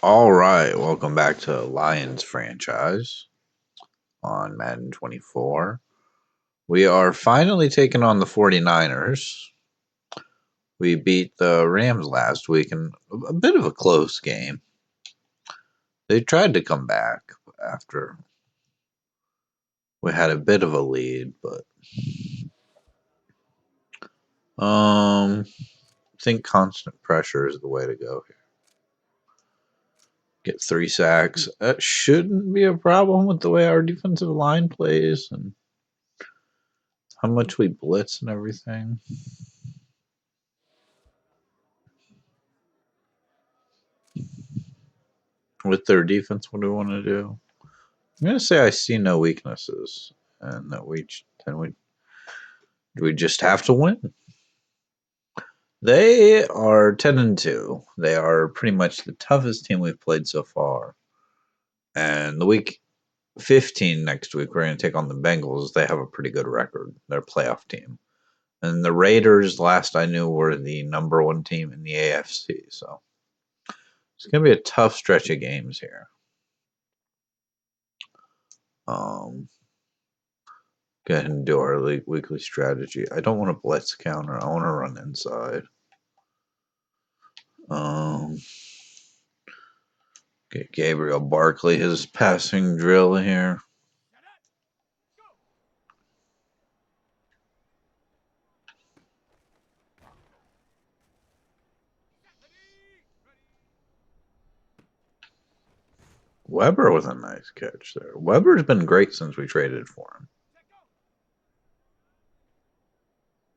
All right, welcome back to Lions franchise on Madden 24. We are finally taking on the 49ers. We beat the Rams last week in a bit of a close game. They tried to come back after we had a bit of a lead, but I think constant pressure is the way to go here. Get 3 sacks. That shouldn't be a problem with the way our defensive line plays and how much we blitz and everything. With their defense, what do we want to do? I'm gonna say I see no weaknesses, and that we just have to win. They are 10-2. They are pretty much the toughest team we've played so far. And the week 15 next week, we're gonna take on the Bengals. They have a pretty good record. They're a playoff team. And the Raiders, last I knew, were the number one team in the AFC. So it's gonna be a tough stretch of games here. Go ahead and do our weekly strategy. I don't want to blitz counter. I want to run inside. Get Gabriel Barkley his passing drill here. Weber with a nice catch there. Weber's been great since we traded for him.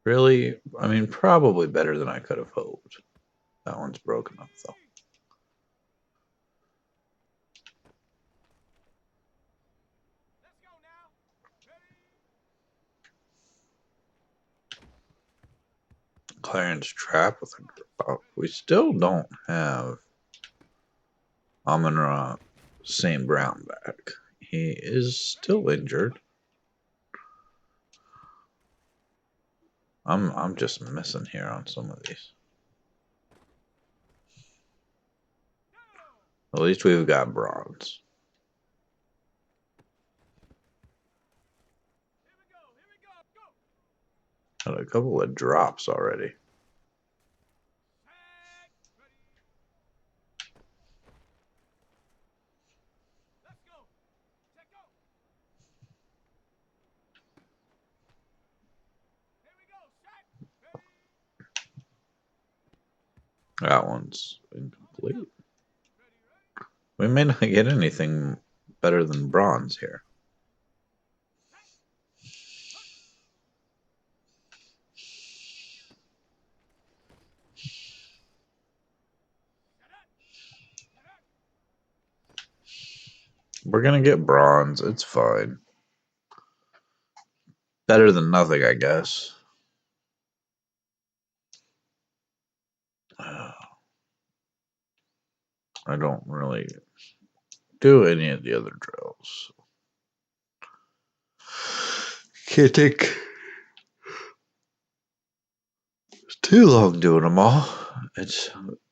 Really, I mean, probably better than I could have hoped. That one's broken up, though. Clarence Trap with a drop. We still don't have Amon-Ra St. Brown back. He is still injured. I'm just missing here on some of these. At least we've got bronze. Had a couple of drops already. That one's incomplete. We may not get anything better than bronze here. We're going to get bronze. It's fine. Better than nothing, I guess. I don't really do any of the other drills. Can't take too long doing them all. It's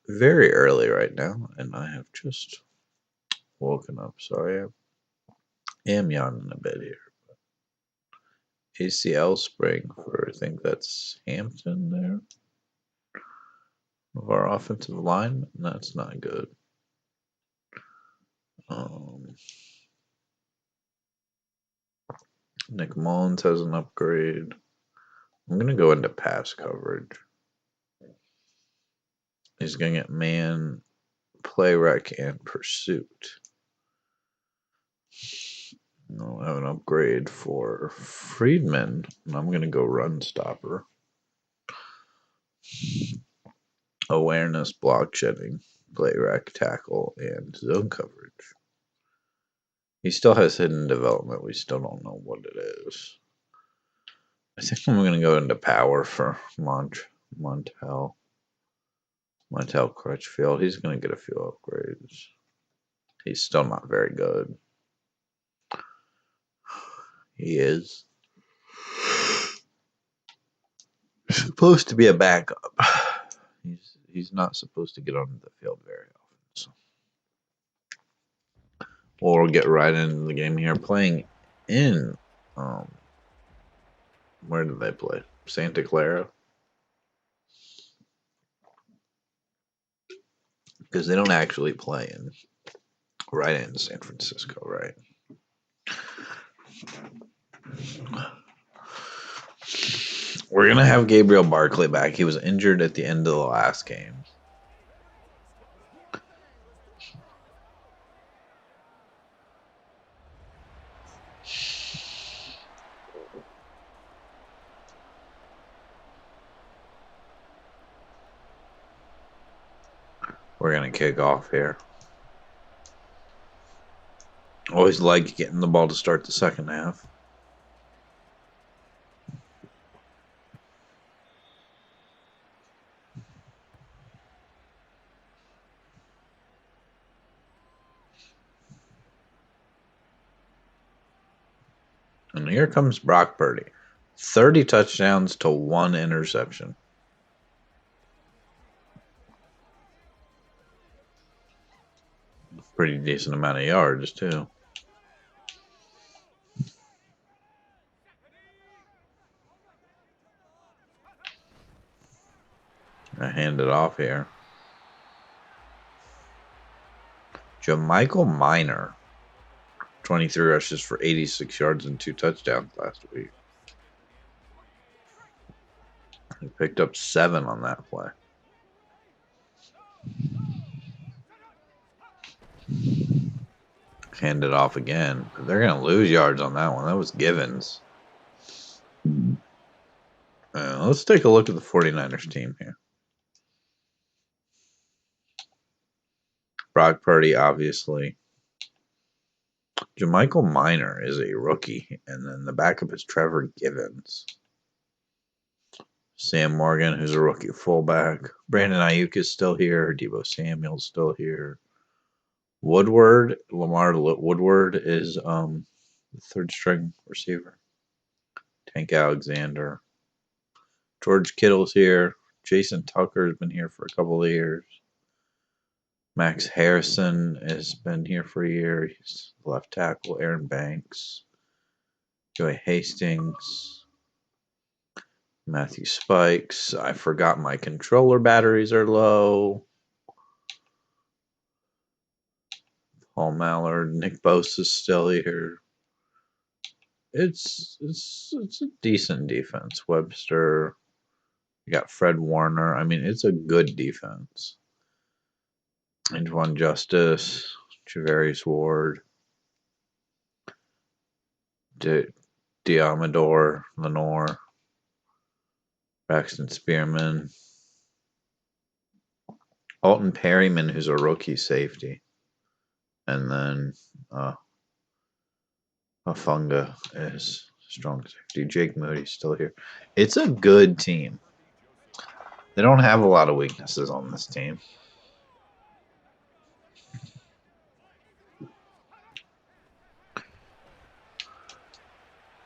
very early right now, and I have just woken up. Sorry, I am yawning a bit here. ACL sprain for, I think that's Hampton there. Of our offensive line. That's not good. Nick Mullins has an upgrade. I'm going to go into pass coverage. He's going to get man, play rec, and pursuit. I'll have an upgrade for Friedman, and I'm going to go run stopper. Awareness, block shedding, play rec, tackle, and zone coverage. He still has hidden development. We still don't know what it is. I think I'm going to go into power for Montel Crutchfield. He's going to get a few upgrades. He's still not very good. He is supposed to be a backup. He's not supposed to get on the field very often. So We'll get right into the game here. Playing in, where did they play? Santa Clara? Because they don't actually play in right in San Francisco, right? We're going to have Gabriel Barkley back. He was injured at the end of the last game. We're going to kick off here. Always like getting the ball to start the second half. And here comes Brock Purdy. 30 touchdowns to 1 interception. Pretty decent amount of yards, too. I hand it off here. Jamichael Minor. 23 rushes for 86 yards and 2 touchdowns last week. He picked up 7 on that play. Hand it off again. They're going to lose yards on that one. That was Givens. Let's take a look at the 49ers team here. Brock Purdy, obviously. Jamichael Minor is a rookie. And then the backup is Trevor Givens. Sam Morgan, who's a rookie fullback. Brandon Ayuk is still here. Deebo Samuel's still here. Lamar Woodward is the third string receiver. Tank Alexander. George Kittle's here. Jason Tucker's been here for a couple of years. Max Harrison has been here for a year. He's left tackle. Aaron Banks. Joey Hastings. Matthew Spikes. I forgot my controller batteries are low. Paul Mallard. Nick Bosa's still here. It's a decent defense. Webster. You got Fred Warner. I mean, it's a good defense. Antoine Justice, Javarius Ward, Diamador, Lenore, Braxton Spearman, Alton Perryman, who's a rookie safety, and then Afunga is strong safety. Jake Moody's still here. It's a good team. They don't have a lot of weaknesses on this team.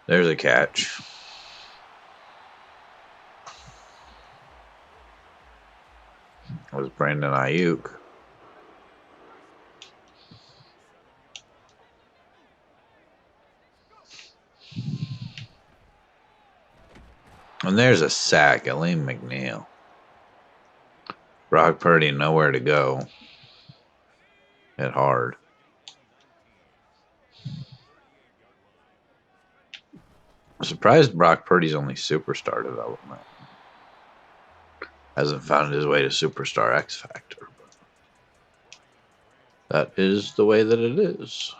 There's a catch. That was Brandon Ayuk. And there's a sack. Elaine McNeil. Brock Purdy nowhere to go. Hit hard. I'm surprised Brock Purdy's only superstar development. Hasn't found his way to superstar X Factor. But that is the way that it is.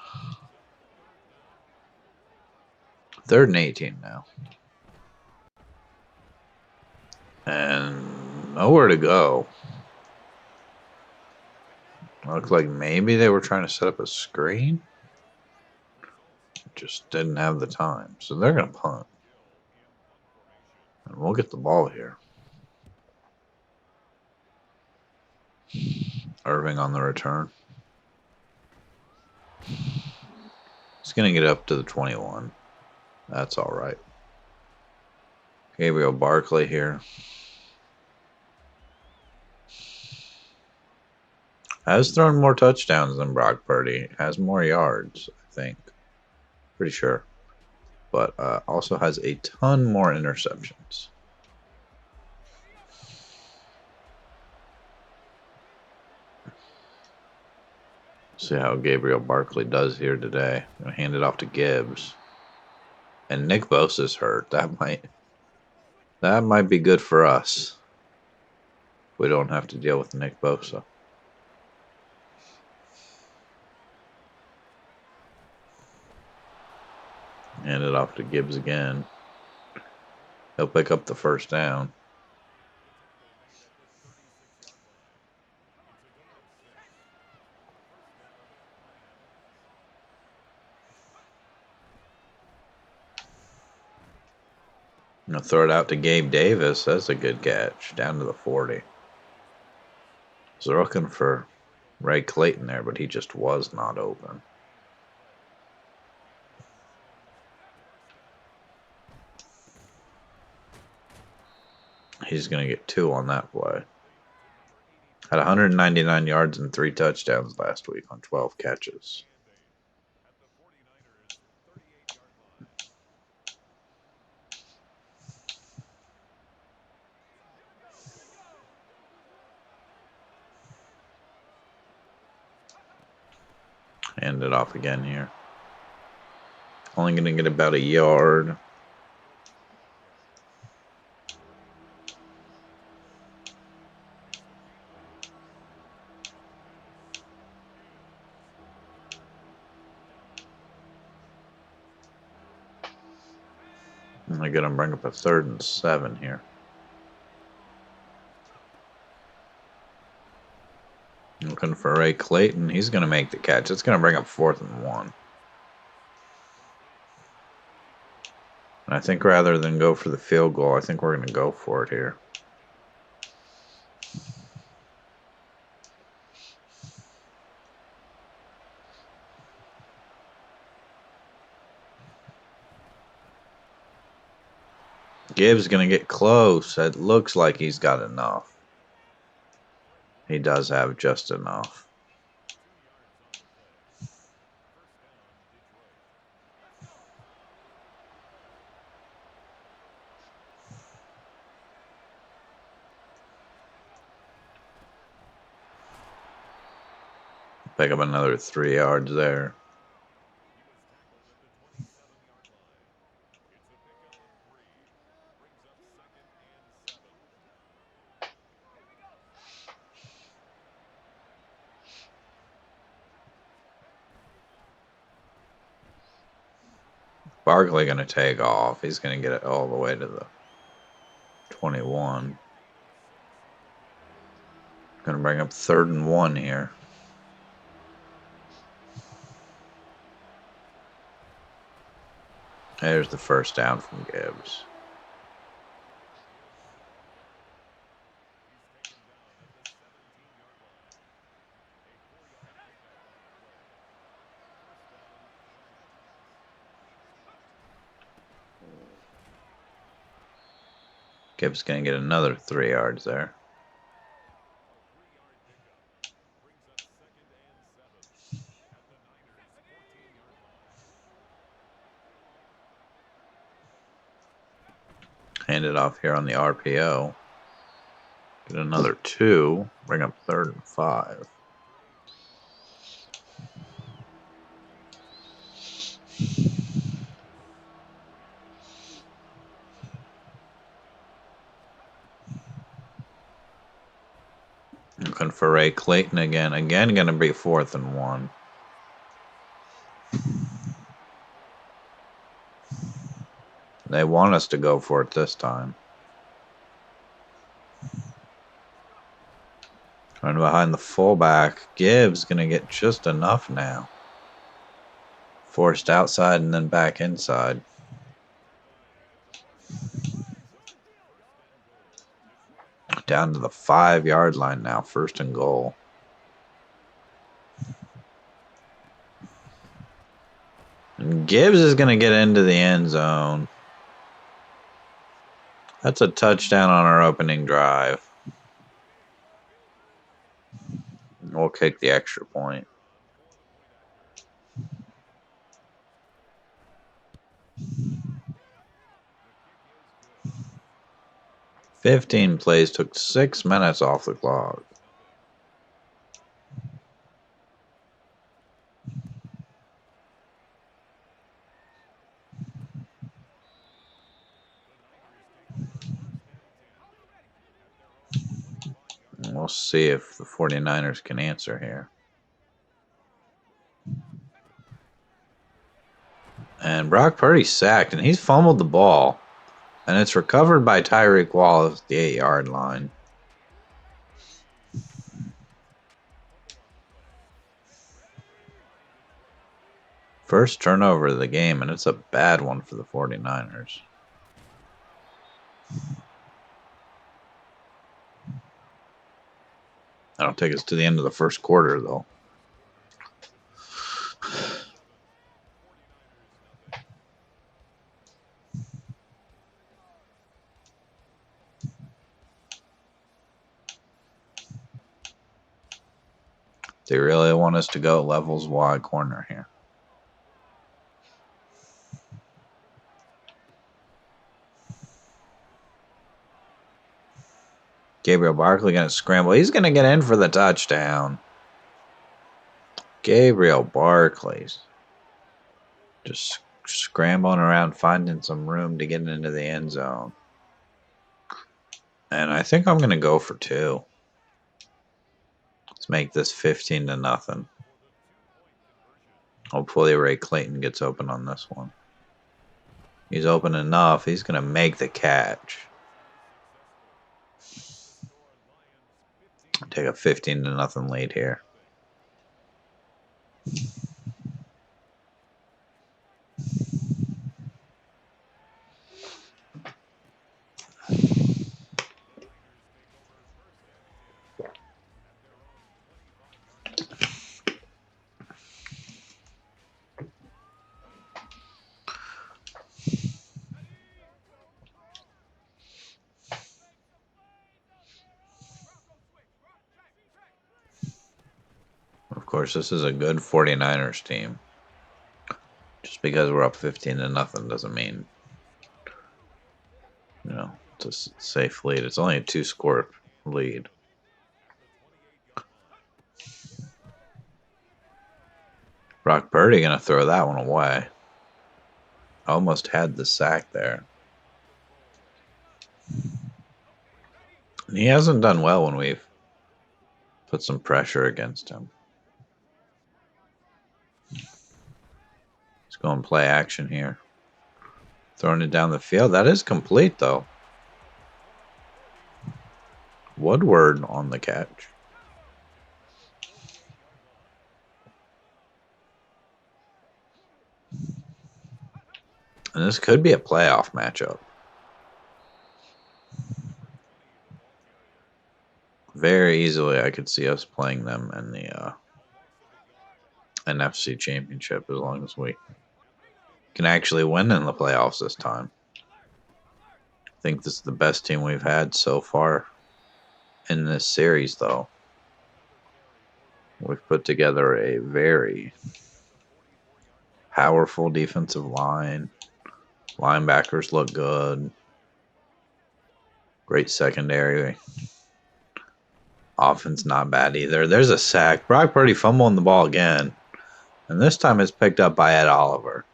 3rd and 18 now. And nowhere to go. Looked like maybe they were trying to set up a screen. Just didn't have the time. So they're going to punt. And we'll get the ball here. Irving on the return. He's going to get up to the 21. That's all right. Gabriel Barkley here. Has thrown more touchdowns than Brock Purdy. Has more yards, I think. Pretty sure. But also has a ton more interceptions. See how Gabriel Barkley does here today. I'm gonna hand it off to Gibbs. And Nick Bosa's hurt. That might be good for us. We don't have to deal with Nick Bosa. Hand it off to Gibbs again. He'll pick up the first down. I'm gonna throw it out to Gabe Davis. That's a good catch. Down to the 40. Was looking for Ray Clayton there, but he just was not open. He's going to get 2 on that play. Had 199 yards and 3 touchdowns last week on 12 catches. Hand it off again here. Only going to get about a yard. And they're going to bring up a 3rd and 7 here. Looking for Ray Clayton. He's going to make the catch. It's going to bring up 4th and 1. And I think rather than go for the field goal, I think we're going to go for it here. Gibbs going to get close. It looks like he's got enough. He does have just enough. Pick up another 3 yards there. Barkley going to take off. He's going to get it all the way to the 21. Going to bring up 3rd and 1 here. There's the first down from Gibbs. Gibbs going to get another 3 yards there. Hand it off here on the RPO. Get another 2. Bring up 3rd and 5. Looking for Ray Clayton again. Again, going to be 4th and 1. They want us to go for it this time. Running behind the fullback. Gibbs going to get just enough now. Forced outside and then back inside. Down to the 5-yard line now. 1st and goal. And Gibbs is going to get into the end zone. That's a touchdown on our opening drive. We'll kick the extra point. "15 plays took 6 minutes off the clock." And we'll see if the 49ers can answer here. And Brock Purdy's sacked, and he's fumbled the ball. And it's recovered by Tyreek Wallace at the 8-yard line. First turnover of the game, and it's a bad one for the 49ers. That'll take us to the end of the first quarter, though. They really want us to go levels wide corner here. Gabriel Barkley going to scramble. He's going to get in for the touchdown. Gabriel Barkley's just scrambling around, finding some room to get into the end zone. And I think I'm going to go for 2. Let's make this 15-0. Hopefully Ray Clayton gets open on this one. He's open enough. He's going to make the catch. Take a 15-0 lead here. Of course, this is a good 49ers team. Just because we're up 15-0 doesn't mean, it's a safe lead. It's only a 2-score lead. Brock Purdy going to throw that one away. Almost had the sack there. And he hasn't done well when we've put some pressure against him. Let's go and play action here. Throwing it down the field. That is complete, though. Woodward on the catch. And this could be a playoff matchup. Very easily, I could see us playing them in the NFC Championship as long as we can actually win in the playoffs this time. I think this is the best team we've had so far in this series, though. We've put together a very powerful defensive line. Linebackers look good. Great secondary. Offense not bad either. There's a sack. Brock Purdy fumbling the ball again. And this time it's picked up by Ed Oliver.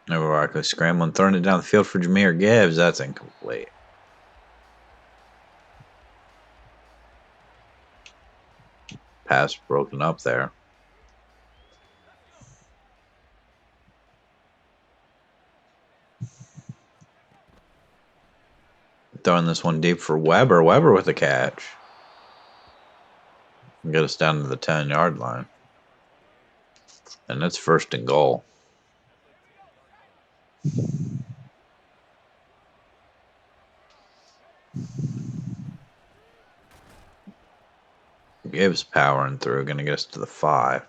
Never Barkley scrambling, throwing it down the field for Jahmyr Gibbs. That's incomplete. Pass broken up there. Throwing this one deep for Weber. Weber with a catch. Get us down to the 10-yard line. And it's 1st and goal. Gibbs powering through. Going to get us to the 5.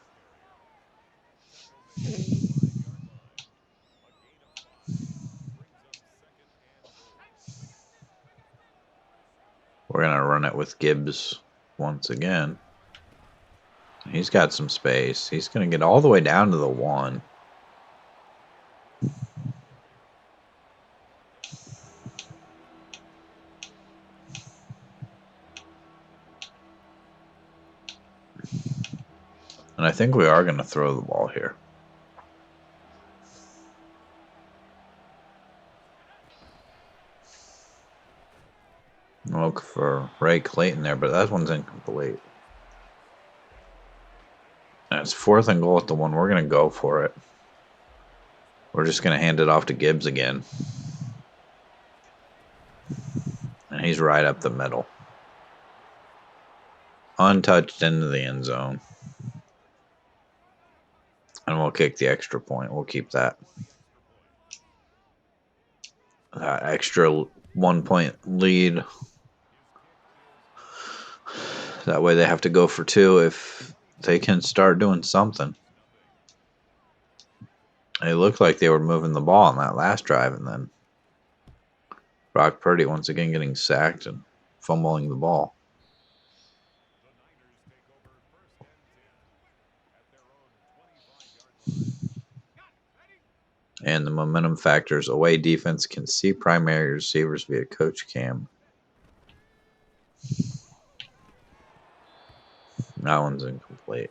We're going to run it with Gibbs once again. He's got some space. He's going to get all the way down to the 1. And I think we are going to throw the ball here. Look for Ray Clayton there, but that one's incomplete. And it's 4th and goal at the 1. We're going to go for it. We're just going to hand it off to Gibbs again. And he's right up the middle. Untouched into the end zone. And we'll kick the extra point. We'll keep that. That extra 1-point lead. That way they have to go for 2 if they can start doing something. It looked like they were moving the ball on that last drive, and then Brock Purdy once again getting sacked and fumbling the ball. And the momentum factors, away defense can see primary receivers via coach cam. That one's incomplete.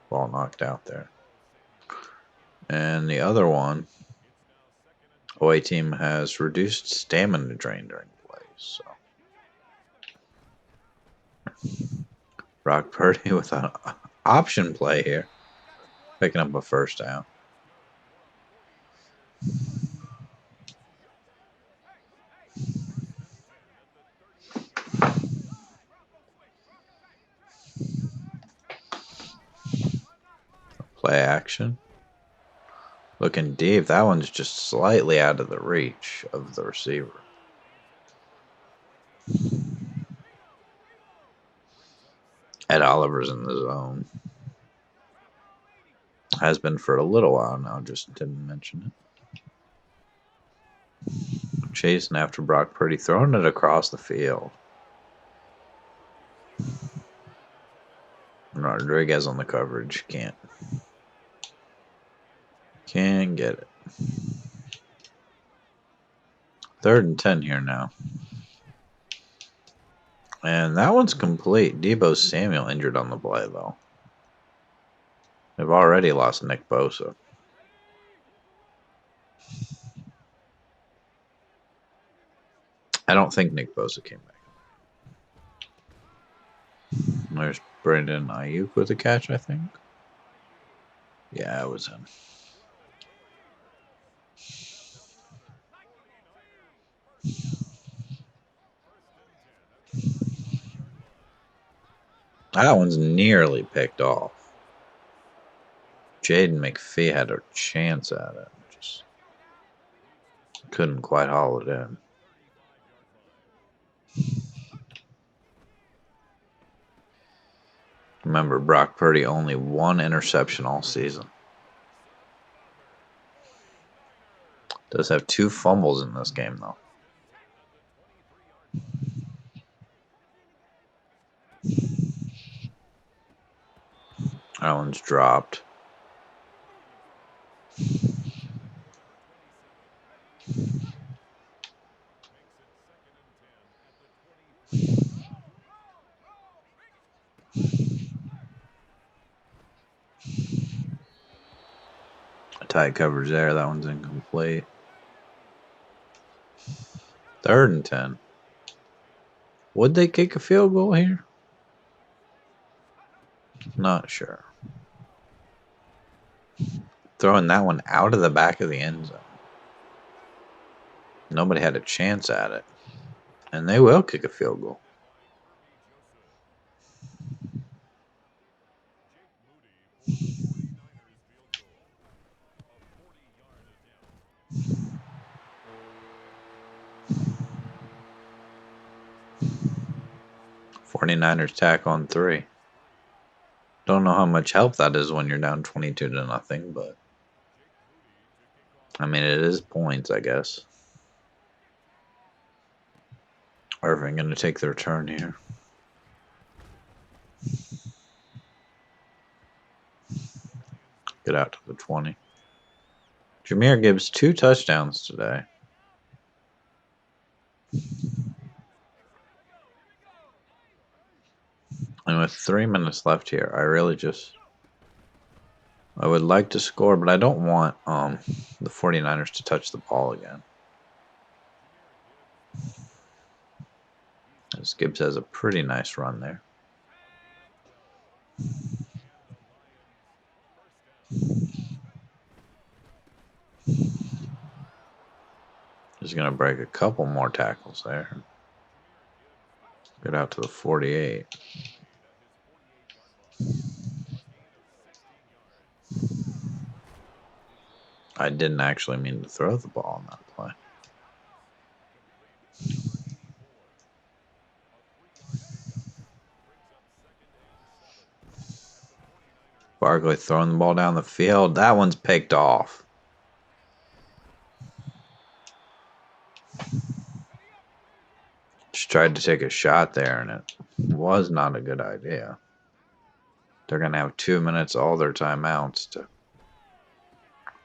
Ball knocked out there. And the other one, away team has reduced stamina drain during plays. So Brock Purdy with an option play here, picking up a first down. Play action. Looking deep. That one's just slightly out of the reach of the receiver. Ed Oliver's in the zone. Has been for a little while now, just didn't mention it. Chasing after Brock Purdy, throwing it across the field. Rodriguez on the coverage. Can't get it. 3rd and 10 here now. And that one's complete. Deebo Samuel injured on the play, though. They've already lost Nick Bosa. I don't think Nick Bosa came back. There's Brandon Ayuk with a catch, I think. Yeah, it was him. That one's nearly picked off. Jaden McPhee had a chance at it. Just couldn't quite haul it in. Remember, Brock Purdy only 1 interception all season. Does have 2 fumbles in this game, though. That one's dropped. Tight coverage there. That one's incomplete. 3rd and 10. Would they kick a field goal here? Not sure. Throwing that one out of the back of the end zone. Nobody had a chance at it. And they will kick a field goal. '49ers tack on 3. Don't know how much help that is when you're down 22-0, but I mean, it is points, I guess. Irving going to take their turn here. Get out to the 20. Jahmyr Gibbs 2 touchdowns today. And with 3 minutes left here, I would like to score, but I don't want the 49ers to touch the ball again. As Gibbs has a pretty nice run there. He's going to break a couple more tackles there. Get out to the 48. I didn't actually mean to throw the ball on that play. Barkley throwing the ball down the field. That one's picked off. Just tried to take a shot there, and it was not a good idea. They're going to have 2 minutes, all their timeouts, to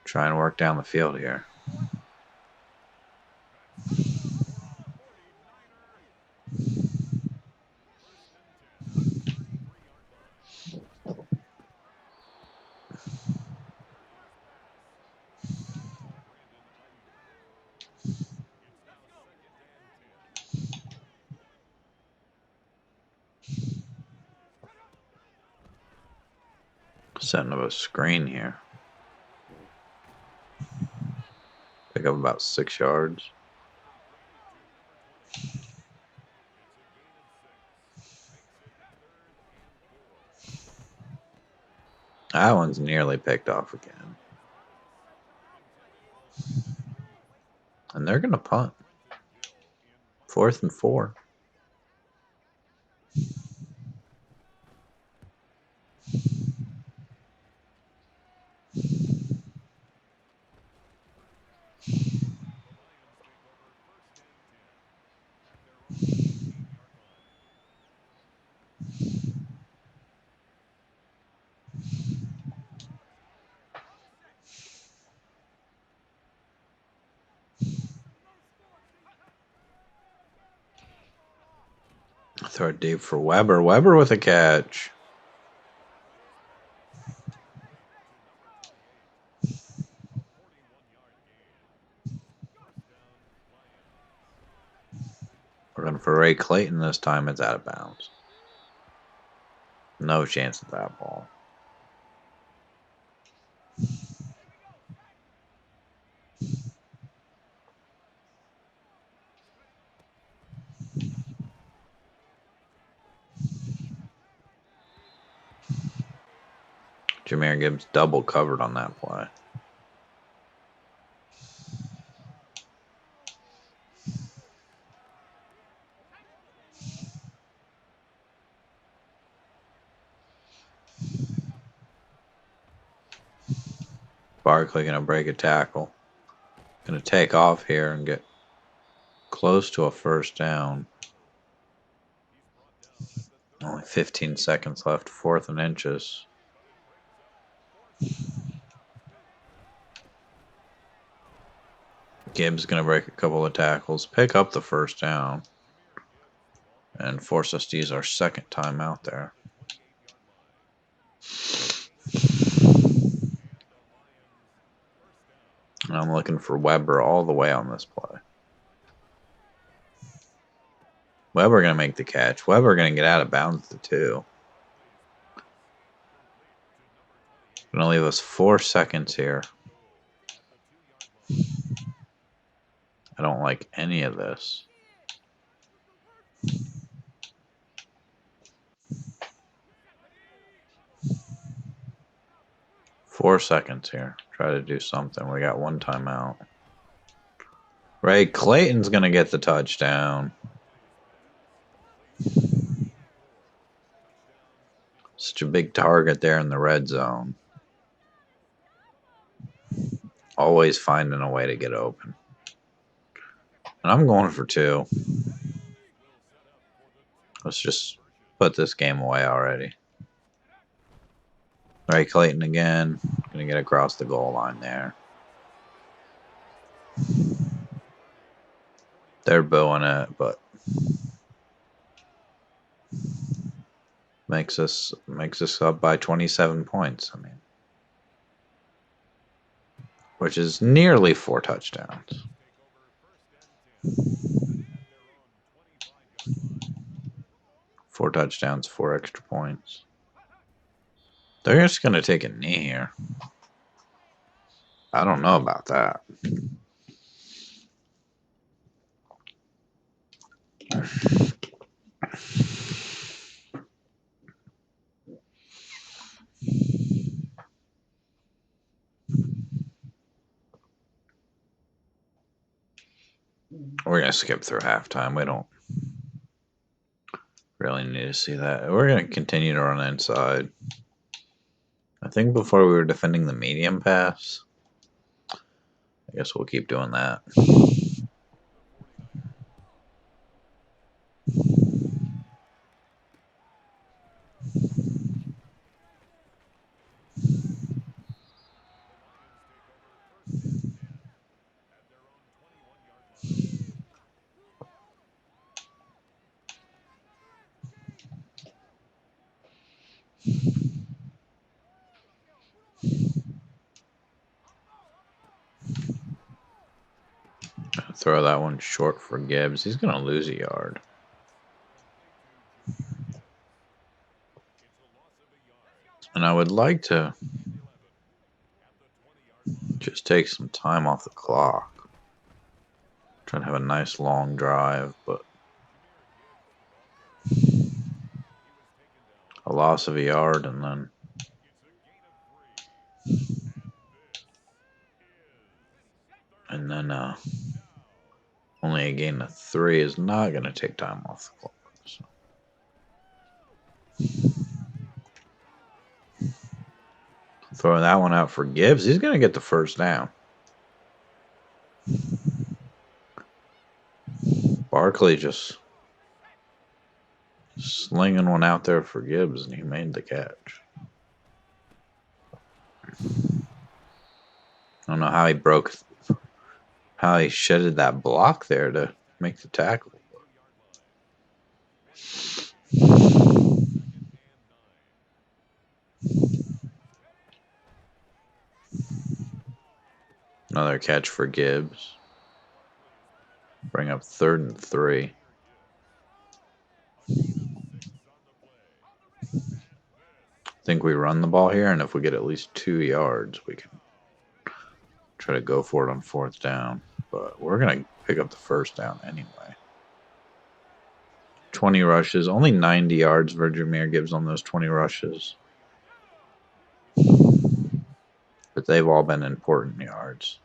try and work down the field here. Setting up a screen here. Pick up about 6 yards. That one's nearly picked off again. And they're going to punt. 4th and 4. Throw it deep for Weber. Weber with a catch. We're going for Ray Clayton this time. It's out of bounds. No chance at that ball. Jahmyr Gibbs double covered on that play. Barkley going to break a tackle. Going to take off here and get close to a first down. Only 15 seconds left. 4th and inches. Gibbs going to break a couple of tackles, pick up the first down, and force us to use our second timeout there. And I'm looking for Weber all the way on this play. Weber going to make the catch. Weber going to get out of bounds at the 2. Going to leave us 4 seconds here. I don't like any of this. Four seconds here. Try to do something. We got 1 timeout. Ray Clayton's going to get the touchdown. Such a big target there in the red zone. Always finding a way to get open. And I'm going for 2. Let's just put this game away already. Ray Clayton again. Gonna get across the goal line there. They're booing it, but makes us up by 27 points. I mean, which is nearly 4 touchdowns. Four touchdowns, 4 extra points. They're just gonna take a knee here. I don't know about that. We're gonna skip through halftime. We don't really need to see that. We're gonna continue to run inside. I think before we were defending the medium pass. I guess we'll keep doing that. Throw that one short for Gibbs. He's gonna lose a yard. And I would like to just take some time off the clock. Trying to have a nice long drive, but a loss of a yard and then only a gain of 3 is not going to take time off the clock. So. Throwing that one out for Gibbs. He's going to get the first down. Barkley just slinging one out there for Gibbs, and he made the catch. I don't know how he shedded that block there to make the tackle. Another catch for Gibbs. Bring up 3rd and 3. I think we run the ball here, and if we get at least 2 yards, we can try to go for it on 4th down. But we're going to pick up the first down anyway. 20 rushes, only 90 yards for Jameer Gibbs on those 20 rushes. But they've all been important yards.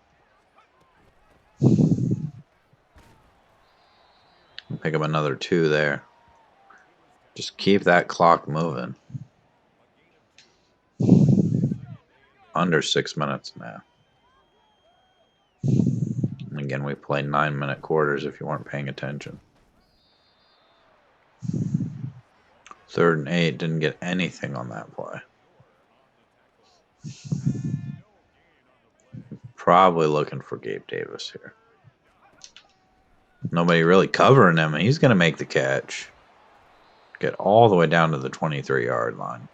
Pick up another 2 there. Just keep that clock moving. Under 6 minutes now. And again, we play 9-minute quarters if you weren't paying attention. 3rd and 8, didn't get anything on that play. Probably looking for Gabe Davis here. Nobody really covering him. He's going to make the catch. Get all the way down to the 23-yard line.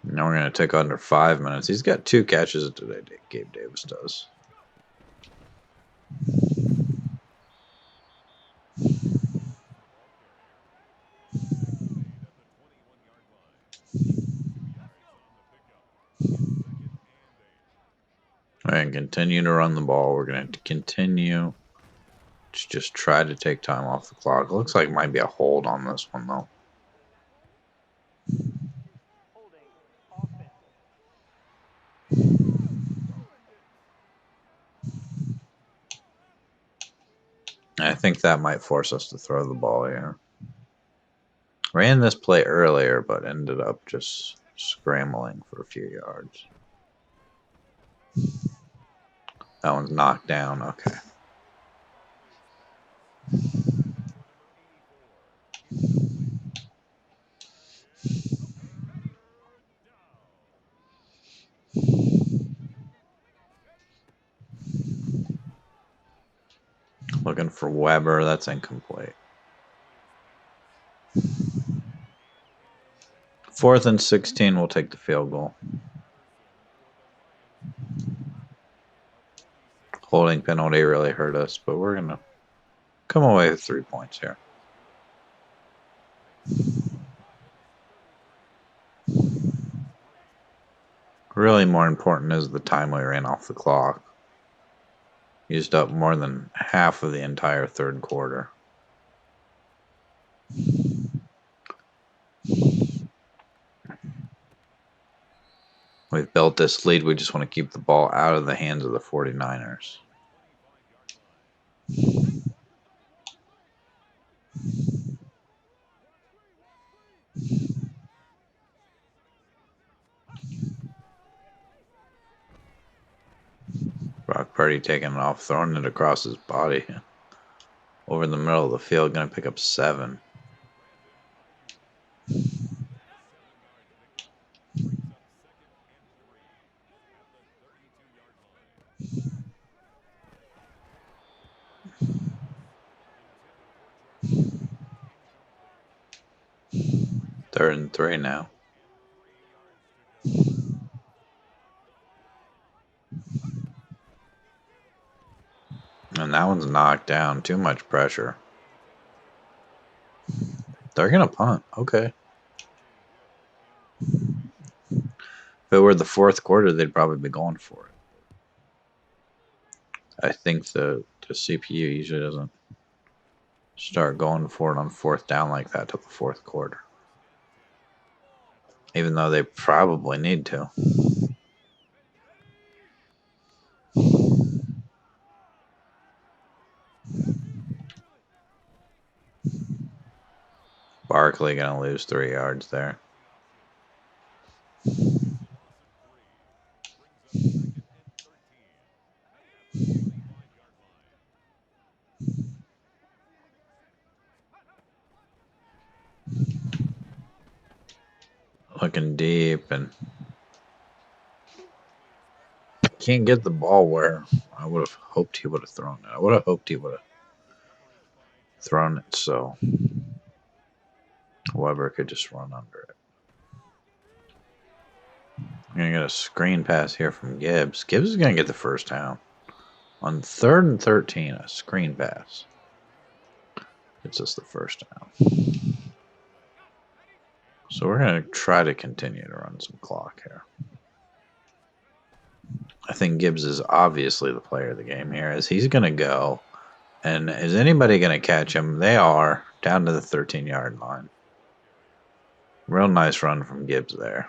Now we're going to take under 5 minutes. He's got 2 catches today, Gabe Davis does. All right, continue to run the ball. We're going to continue to just try to take time off the clock. It looks like it might be a hold on this one, though. I think that might force us to throw the ball here. Ran this play earlier, but ended up just scrambling for a few yards. That one's knocked down. Okay. Looking for Weber. That's incomplete. 4th and 16, we'll take the field goal. Holding penalty really hurt us, but we're going to come away with 3 points here. Really more important is the time we ran off the clock. Used up more than half of the entire third quarter. We've built this lead. We just want to keep the ball out of the hands of the 49ers. Brock Purdy taking it off, throwing it across his body. Over the middle of the field, going to pick up 7. Third and 3 now. And that one's knocked down. Too much pressure. They're going to punt. Okay. If it were the fourth quarter, they'd probably be going for it. I think the CPU usually doesn't start going for it on 4th down like that till the fourth quarter. Even though they probably need to. Barkley going to lose 3 yards there. Looking deep and can't get the ball where I would have hoped he would have thrown it. I would have hoped he would have thrown it so Weber could just run under it. I'm going to get a screen pass here from Gibbs. Gibbs is going to get the first down. On 3rd and 13, a screen pass. It's just the first down. So we're going to try to continue to run some clock here. I think Gibbs is obviously the player of the game here, as he's going to go. And is anybody going to catch him? They are, down to the 13-yard line. Real nice run from Gibbs there.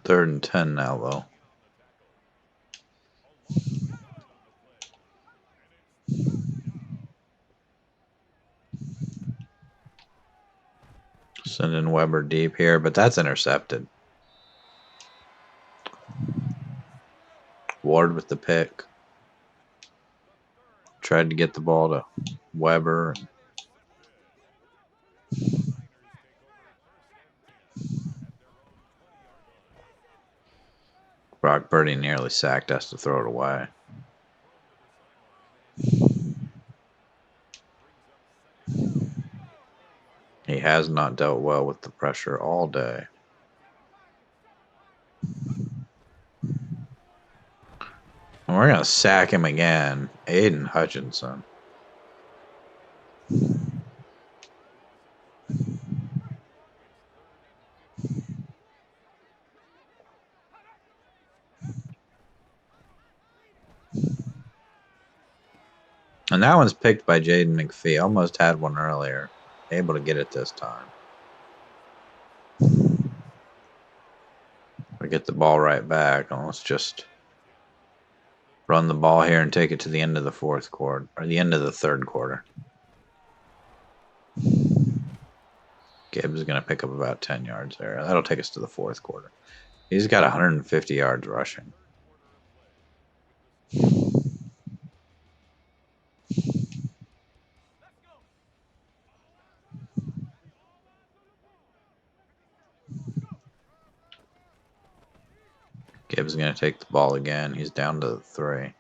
Third and 10 now, though. Sending Weber deep here, but that's intercepted. Ward with the pick. Tried to get the ball to Weber. Brock Purdy nearly sacked us to throw it away. He has not dealt well with the pressure all day. And we're going to sack him again. Aiden Hutchinson. And that one's picked by Jaden McPhee. Almost had one earlier. Able to get it this time. We get the ball right back. And let's just run the ball here and take it to the end of the fourth quarter. Or the end of the third quarter. Gibbs is going to pick up about 10 yards there. That'll take us to the fourth quarter. He's got 150 yards rushing. Gibbs is going to take the ball again. He's down to 3.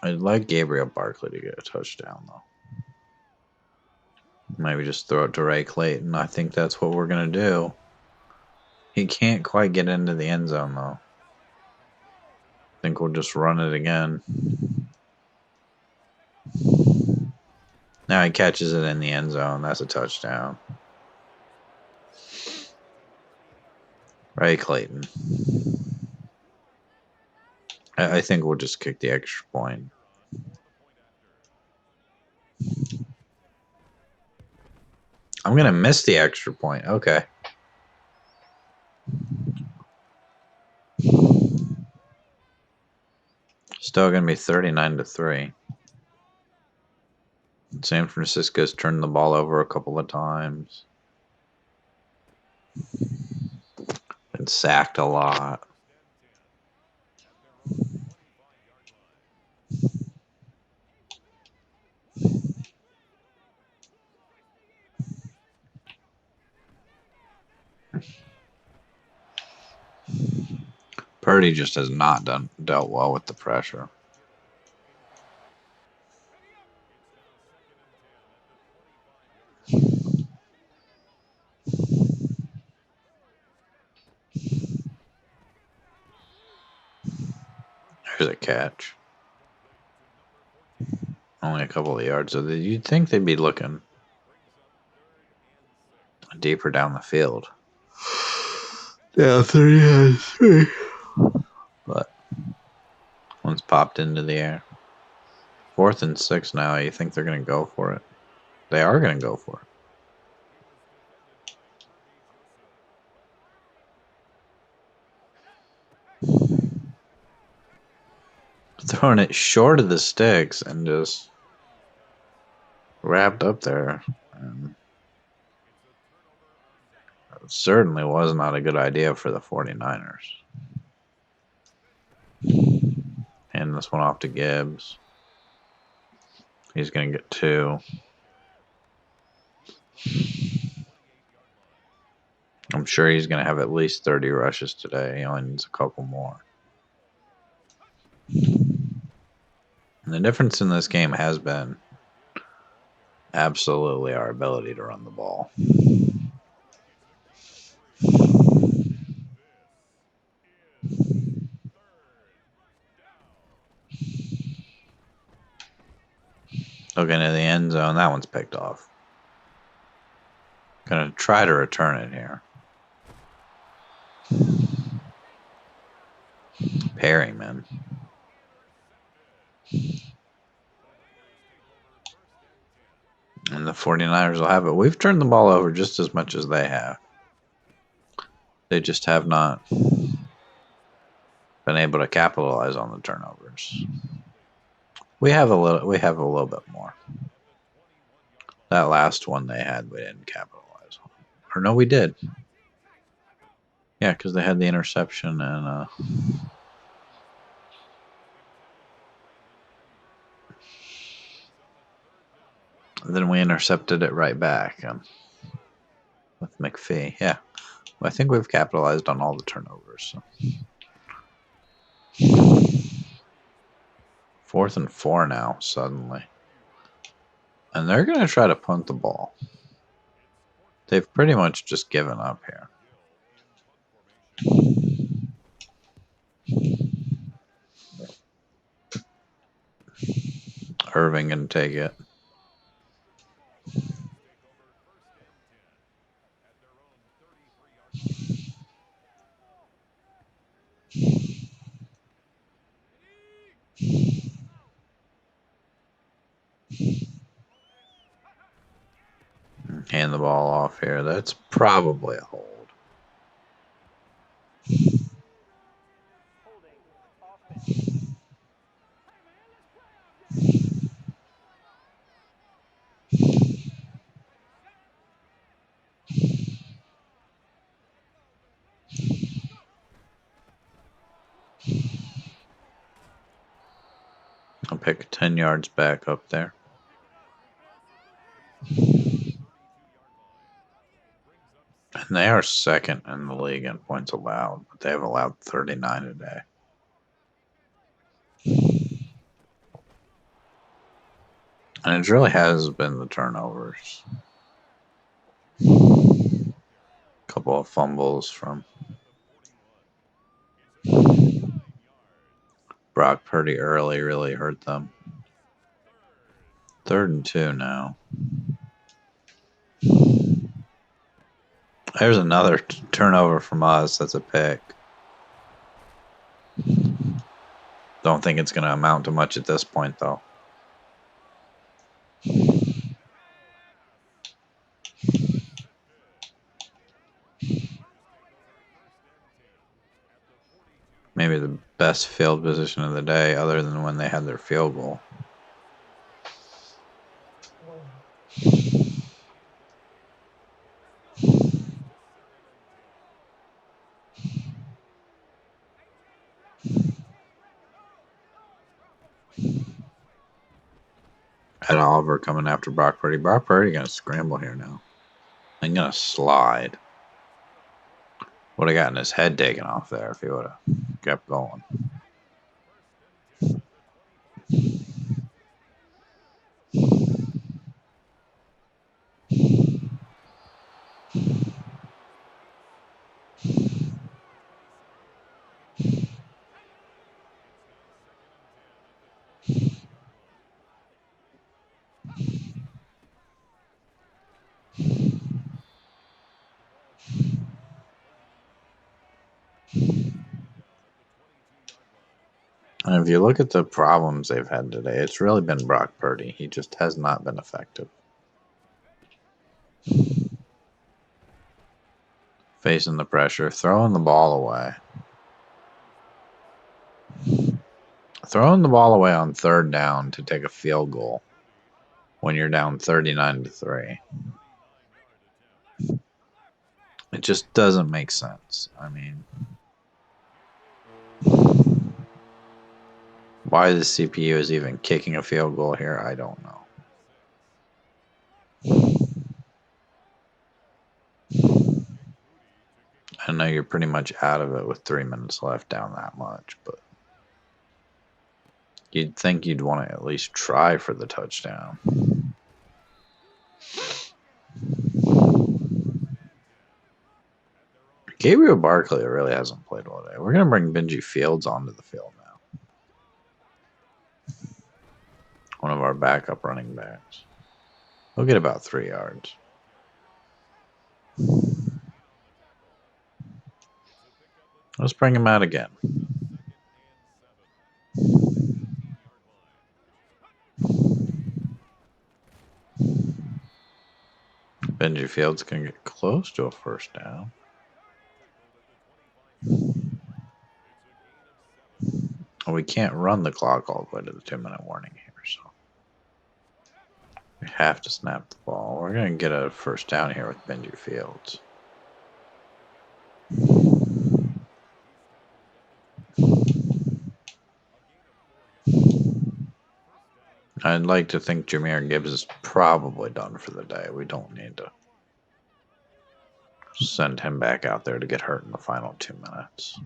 I'd like Gabriel Barkley to get a touchdown, though. Maybe just throw it to Ray Clayton. I think that's what we're going to do. He can't quite get into the end zone, though. I think we'll just run it again. Now he catches it in the end zone. That's a touchdown. Ray Clayton. I think we'll just kick the extra point. I'm going to miss the extra point. Okay. Still going to be 39-3. San Francisco's turned the ball over a couple of times. Been sacked a lot. Purdy just has not dealt well with the pressure. There's a catch. Only a couple of yards. So you'd think they'd be looking deeper down the field. Yeah, 3. But one's popped into the air. 4th and 6 now. You think they're going to go for it? They are going to go for it. Throwing it short of the sticks and just wrapped up there. And it certainly was not a good idea for the 49ers. Hand this one off to Gibbs. He's going to get 2. I'm sure he's going to have at least 30 rushes today. He only needs a couple more. And the difference in this game has been absolutely our ability to run the ball. Looking at the end zone, that one's picked off. Gonna try to return it here. Perryman. And the 49ers will have it. We've turned the ball over just as much as they have. They just have not been able to capitalize on the turnovers. We have a little bit more. That last one they had, we didn't capitalize on. Or no, we did. Yeah, because they had the interception and then we intercepted it right back with McPhee. Yeah, well, I think we've capitalized on all the turnovers. So. 4th and 4 now, suddenly. And they're going to try to punt the ball. They've pretty much just given up here. Irving going to take it. Hand the ball off here. That's probably a hold. I'll pick 10 yards back up there. And they are second in the league in points allowed, but they have allowed 39 today. And it really has been the turnovers. A couple of fumbles from Brock Purdy early really hurt them. 3rd and 2 now. There's another turnover from us. That's a pick. Don't think it's going to amount to much at this point, though. Maybe the best field position of the day, other than when they had their field goal. Ed Oliver coming after Brock Purdy. Brock Purdy going to scramble here now. And going to slide. Would have gotten his head taken off there if he would have kept going. And if you look at the problems they've had today, it's really been Brock Purdy. He just has not been effective. Facing the pressure, throwing the ball away. Throwing the ball away on 3rd down to take a field goal when you're down 39-3. It just doesn't make sense. I mean, why the CPU is even kicking a field goal here, I don't know. I know you're pretty much out of it with 3 minutes left down that much, but you'd think you'd want to at least try for the touchdown. Gabriel Barkley really hasn't played well today. We're going to bring Benji Fields onto the field now. One of our backup running backs. He'll get about 3 yards. Let's bring him out again. Benji Fields can get close to a 1st down. We can't run the clock all the way to the 2-minute warning here, so we have to snap the ball. We're going to get a 1st down here with Benji Fields. I'd like to think Jahmyr Gibbs is probably done for the day. We don't need to send him back out there to get hurt in the final 2 minutes.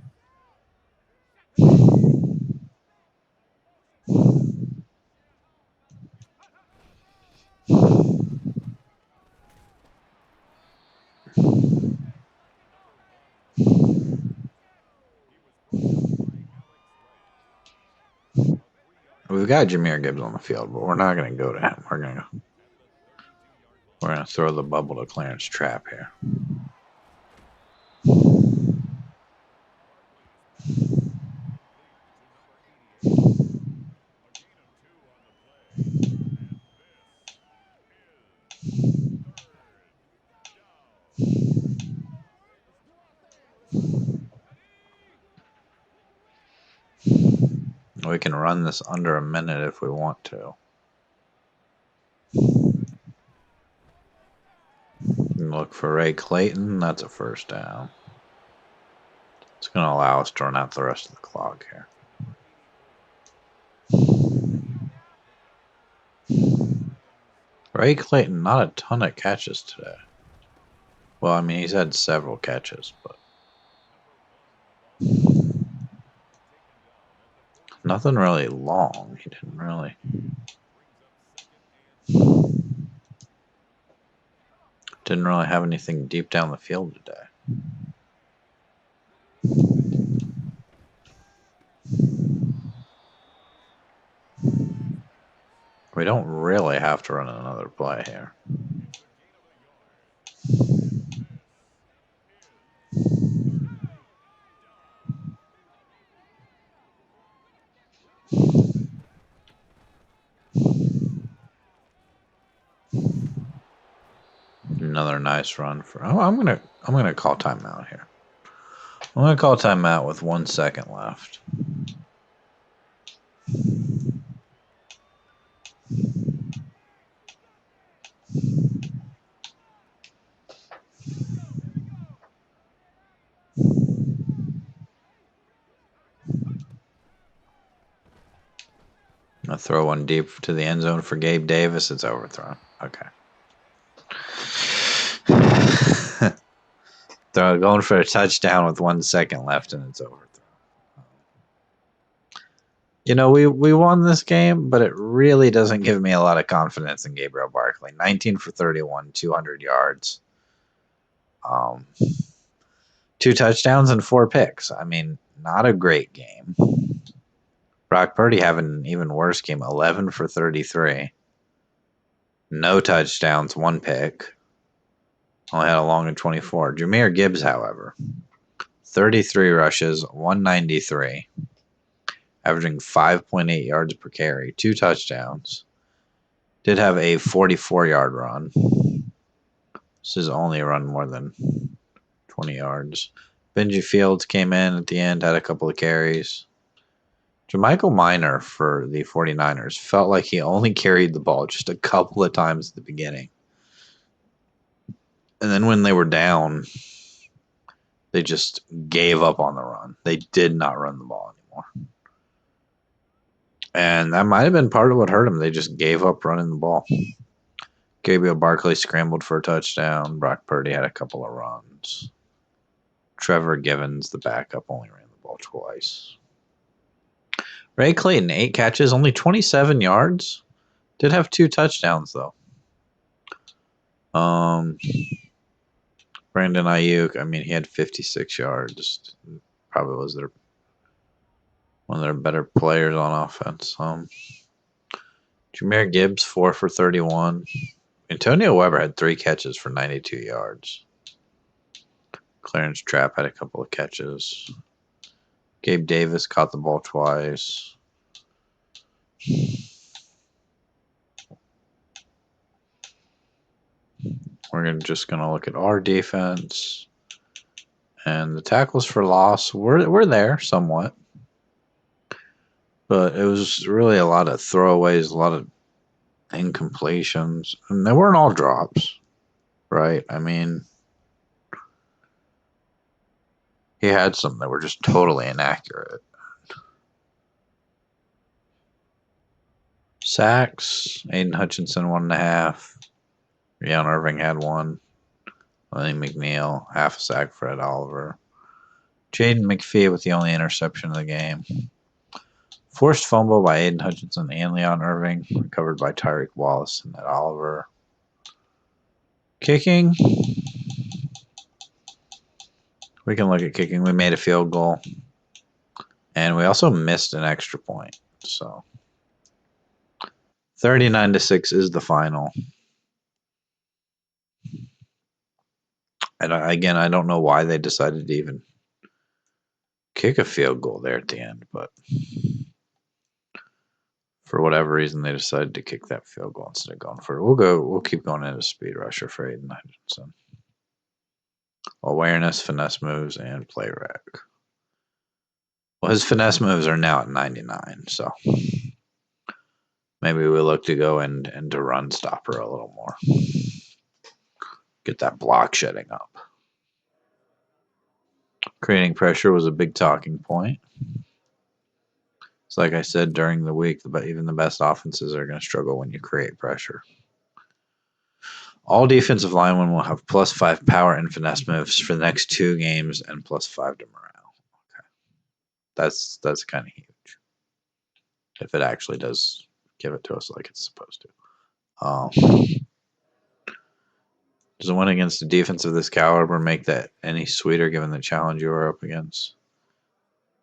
We've got Jahmyr Gibbs on the field, but we're not going to go to him. We're going to throw the bubble to Clarence Trapp here. We can run this under a minute if we want to. Look for Ray Clayton. That's a first down. It's going to allow us to run out the rest of the clock here. Ray Clayton, not a ton of catches today. Well, I mean, he's had several catches, but nothing really long. He didn't really. Didn't really have anything deep down the field today. We don't really have to run another play here. Another nice run for. Oh, I'm gonna call timeout here. I'm gonna call timeout with 1 second left. I'll throw one deep to the end zone for Gabe Davis. It's overthrown. Okay. They're going for a touchdown with 1 second left, and it's overthrown. You know, we won this game, but it really doesn't give me a lot of confidence in Gabriel Barkley. 19 for 31, 200 yards. 2 touchdowns and 4 picks. I mean, not a great game. Brock Purdy having an even worse game. 11 for 33. No touchdowns, 1 pick. Only had a long of 24. Jahmyr Gibbs, however, 33 rushes, 193. Averaging 5.8 yards per carry. 2 touchdowns. Did have a 44-yard run. This is only a run more than 20 yards. Benji Fields came in at the end, had a couple of carries. Jermichael Minor for the 49ers felt like he only carried the ball just a couple of times at the beginning. And then when they were down, they just gave up on the run. They did not run the ball anymore. And that might have been part of what hurt him. They just gave up running the ball. Gabriel Barkley scrambled for a touchdown. Brock Purdy had a couple of runs. Trevor Givens, the backup, only ran the ball twice. Ray Clayton, 8 catches, only 27 yards. Did have 2 touchdowns, though. Brandon Ayuk, I mean, he had 56 yards. Probably was one of their better players on offense. Jahmyr Gibbs, 4 for 31. Antonio Weber had 3 catches for 92 yards. Clarence Trapp had a couple of catches. Gabe Davis caught the ball twice. We're just going to look at our defense. And the tackles for loss were there somewhat. But it was really a lot of throwaways, a lot of incompletions. And they weren't all drops, right? I mean, he had some that were just totally inaccurate. Sacks, Aiden Hutchinson, 1.5. Leon Irving had 1. Lenny McNeil, half a sack for Ed Oliver. Jaden McPhee with the only interception of the game. Forced fumble by Aiden Hutchinson and Leon Irving, recovered by Tyreek Wallace and Ed Oliver. Kicking. We can look at kicking. We made a field goal. And we also missed an extra point. So 39-6 is the final. And again, I don't know why they decided to even kick a field goal there at the end, but for whatever reason, they decided to kick that field goal instead of going for it. We'll keep going into speed rusher for Aiden Hutchinson. Awareness, finesse moves, and play rec. Well, his finesse moves are now at 99, so maybe we look to go into run stopper a little more. Get that block shedding up. Creating pressure was a big talking point. It's like I said during the week, even the best offenses are going to struggle when you create pressure. All defensive linemen will have +5 power and finesse moves for the next 2 games and +5 to morale. Okay. That's kind of huge. If it actually does give it to us like it's supposed to. Does a win against a defense of this caliber make that any sweeter given the challenge you are up against?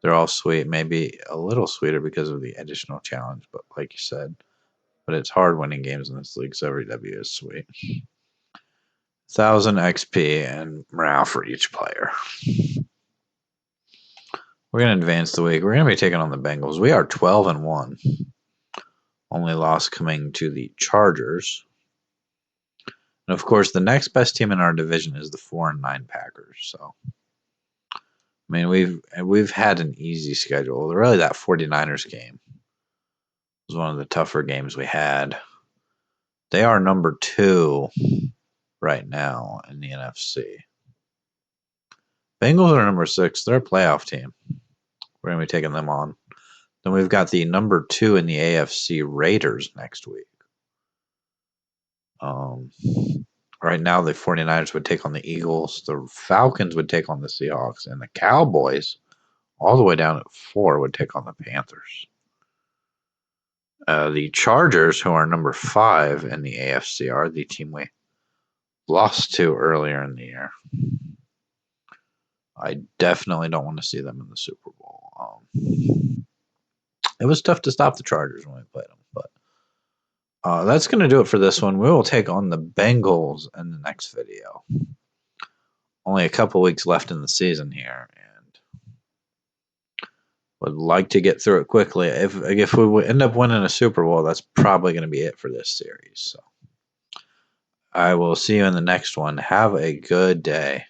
They're all sweet, maybe a little sweeter because of the additional challenge, but like you said, but it's hard winning games in this league, so every W is sweet. 1,000 XP and morale for each player. We're going to advance the week. We're going to be taking on the Bengals. We are 12-1. Only loss coming to the Chargers. And of course, the next best team in our division is the 4-9 Packers. So, I mean, we've had an easy schedule. Really, that 49ers game was one of the tougher games we had. They are number 2 right now in the NFC. Bengals are number 6. They're a playoff team. We're going to be taking them on. Then we've got the number 2 in the AFC Raiders next week. Right now, the 49ers would take on the Eagles. The Falcons would take on the Seahawks. And the Cowboys, all the way down at 4, would take on the Panthers. The Chargers, who are number 5 in the AFC, are the team we lost to earlier in the year. I definitely don't want to see them in the Super Bowl. It was tough to stop the Chargers when we played them, but that's going to do it for this one. We will take on the Bengals in the next video. Only a couple weeks left in the season here, and would like to get through it quickly. If we end up winning a Super Bowl, that's probably going to be it for this series. So I will see you in the next one. Have a good day.